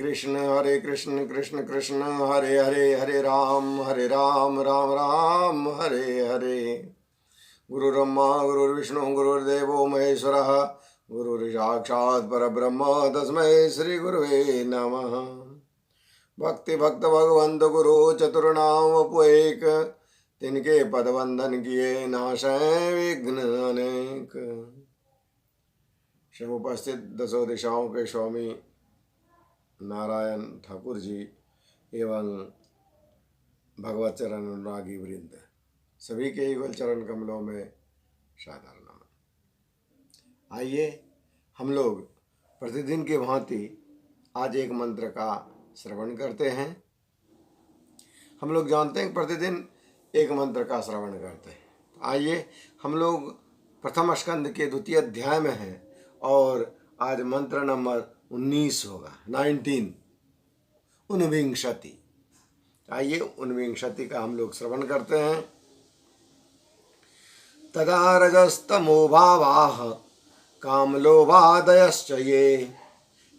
हरे कृष्ण कृष्ण कृष्ण हरे हरे, हरे राम राम राम हरे हरे। गुरुर्ब्रह्मा गुरुर्विष्णु गुरुर्देवो महेश्वरः, गुरुर्साक्षात् परब्रह्म तस्मै श्री गुरुवे नमः। भक्ति भक्त भगवंत गुरु चतुर्नाम वपुएक, तिनके पद वंदन किए नाशय विघ्न अनेक। समुपस्थित दसों दिशाओं के स्वामी नारायण ठाकुर जी एवं भगवत चरण अनुरागी वृंद सभी के युगल चरण कमलों में सादर नमन। आइए हम लोग प्रतिदिन की भांति आज एक मंत्र का श्रवण करते हैं। हम लोग जानते हैं कि प्रतिदिन एक मंत्र का श्रवण करते हैं। आइए हम लोग प्रथम स्कंद के द्वितीय अध्याय में हैं और आज मंत्र नंबर 19 होगा, 19, ऊनविंशति। आइए ऊनविंशति का हम लोग श्रवण करते हैं। तदा रजस्तमो भावाः कामलोभादयश्च ये,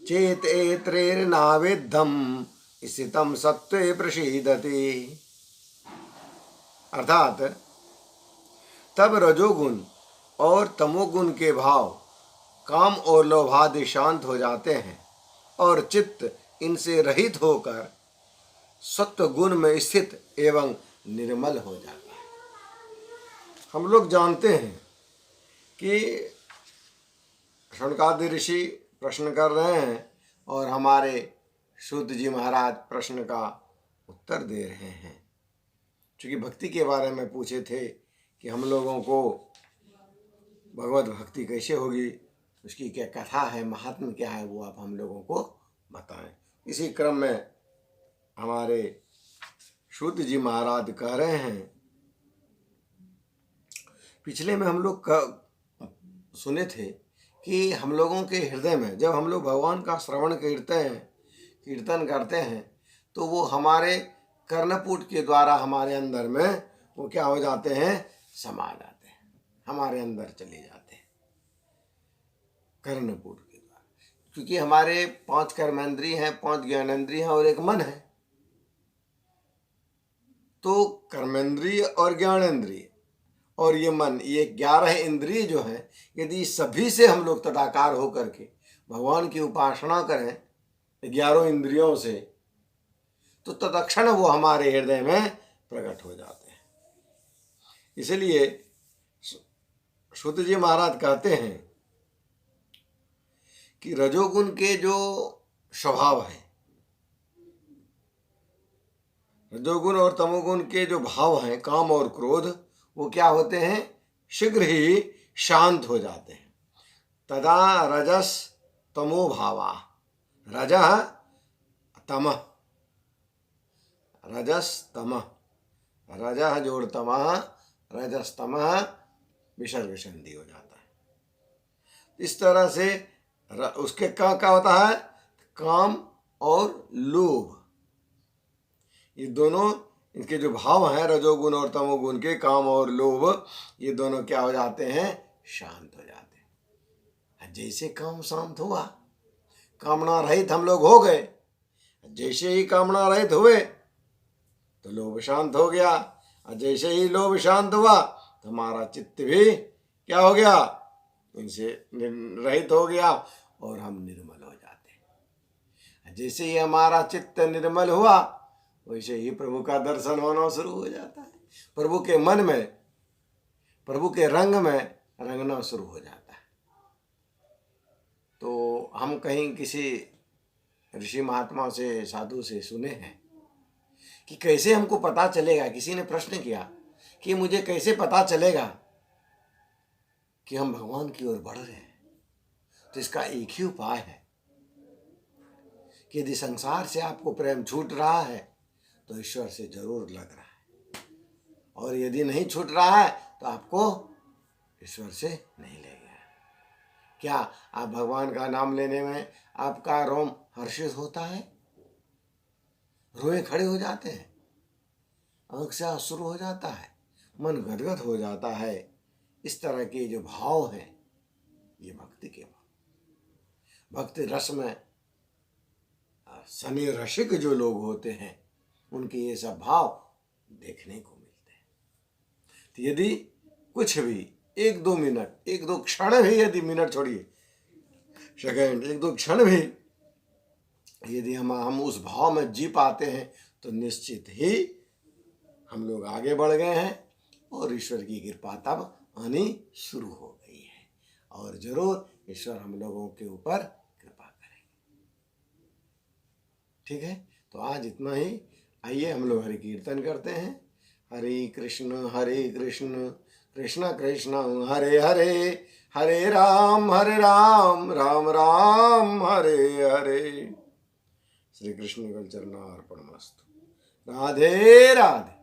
चेतेत्रेर्नावेद्धं स्थितं सत्त्वे प्रसीदति। अर्थात तब रजोगुण और तमोगुण के भाव काम और लोभादि शांत हो जाते हैं और चित्त इनसे रहित होकर सत्व गुण में स्थित एवं निर्मल हो जाता है। हम लोग जानते हैं कि शौनकादि ऋषि प्रश्न कर रहे हैं और हमारे सूत जी महाराज प्रश्न का उत्तर दे रहे हैं। चूँकि भक्ति के बारे में पूछे थे कि हम लोगों को भगवत भक्ति कैसे होगी, उसकी क्या कथा है, महात्म्य क्या है, वो आप हम लोगों को बताएं। इसी क्रम में हमारे सूत जी महाराज कह रहे हैं, पिछले में हम लोग सुने थे कि हम लोगों के हृदय में जब हम लोग भगवान का श्रवण कीर्तन करते हैं तो वो हमारे कर्णपुट के द्वारा हमारे अंदर में वो क्या हो जाते हैं, समा जाते हैं, हमारे अंदर चले जाते हैं कर्णपुट के द्वारा। क्योंकि हमारे 5 कर्मेंद्रिय हैं, 5 ज्ञानेंद्रिय हैं और एक मन है। तो कर्मेंद्रिय और ज्ञानेंद्रिय और ये मन, ये 11 इंद्रिय जो हैं, यदि सभी से हम लोग तदाकार होकर के भगवान की उपासना करें 11 इंद्रियों से, तो तत्क्षण वो हमारे हृदय में प्रकट हो जाते हैं। इसलिए सूत जी महाराज कहते हैं कि रजोगुण के जो स्वभाव है, रजोगुण और तमोगुण के जो भाव हैं, काम और क्रोध, वो क्या होते हैं, शीघ्र ही शांत हो जाते हैं। तदा रजस तमो भावा, रजः तमः, रजस तमः, रजः जोड़ तमः, रजस तमः विसर्ग संधि हो जाता है। इस तरह से उसके क्या होता है, काम और लोभ, ये दोनों इनके जो भाव हैं रजोगुण और तमोगुण के, काम और लोभ, ये दोनों क्या हो जाते हैं, शांत हो जाते हैं। जैसे काम शांत हुआ, कामना रहित हम लोग हो गए, जैसे ही कामना रहित हुए तो लोभ शांत हो गया, और जैसे ही लोभ शांत हुआ तो हमारा चित्त भी क्या हो गया, इनसे रहित हो गया और हम निर्मल हो जाते हैं। जैसे ही हमारा चित्त निर्मल हुआ वैसे ही प्रभु का दर्शन होना शुरू हो जाता है, प्रभु के मन में, प्रभु के रंग में रंगना शुरू हो जाता है। तो हम कहीं किसी ऋषि महात्मा से, साधु से सुने हैं कि कैसे हमको पता चलेगा, किसी ने प्रश्न किया कि मुझे कैसे पता चलेगा कि हम भगवान की ओर बढ़ रहे हैं। तो इसका एक ही उपाय है कि यदि संसार से आपको प्रेम छूट रहा है तो ईश्वर से जरूर लग रहा है, और यदि नहीं छूट रहा है तो आपको ईश्वर से नहीं लगेगा। क्या आप भगवान का नाम लेने में आपका रोम हर्षित होता है, रोए खड़े हो जाते हैं, आंख से आंसू हो जाता है, मन गदगद हो जाता है। इस तरह के जो भाव हैं ये भक्ति के भाव, भक्ति रस में शनि रसिक जो लोग होते हैं उनके ये सब भाव देखने को मिलते हैं। तो यदि कुछ भी 1-2 मिनट, 1-2 क्षण भी, यदि मिनट छोड़िए सेकंड, 1-2 क्षण भी यदि हम उस भाव में जी पाते हैं तो निश्चित ही हम लोग आगे बढ़ गए हैं और ईश्वर की कृपा तब आनी शुरू हो गई है। और जरूर ईश्वर हम लोगों के ऊपर कृपा करेंगे। ठीक है, तो आज इतना ही। आइए हम लोग हरि कीर्तन करते हैं। हरे कृष्ण कृष्ण कृष्ण हरे हरे, हरे राम राम राम हरे हरे। श्री कृष्ण कल चरणार्पणमस्तु। राधे राधे।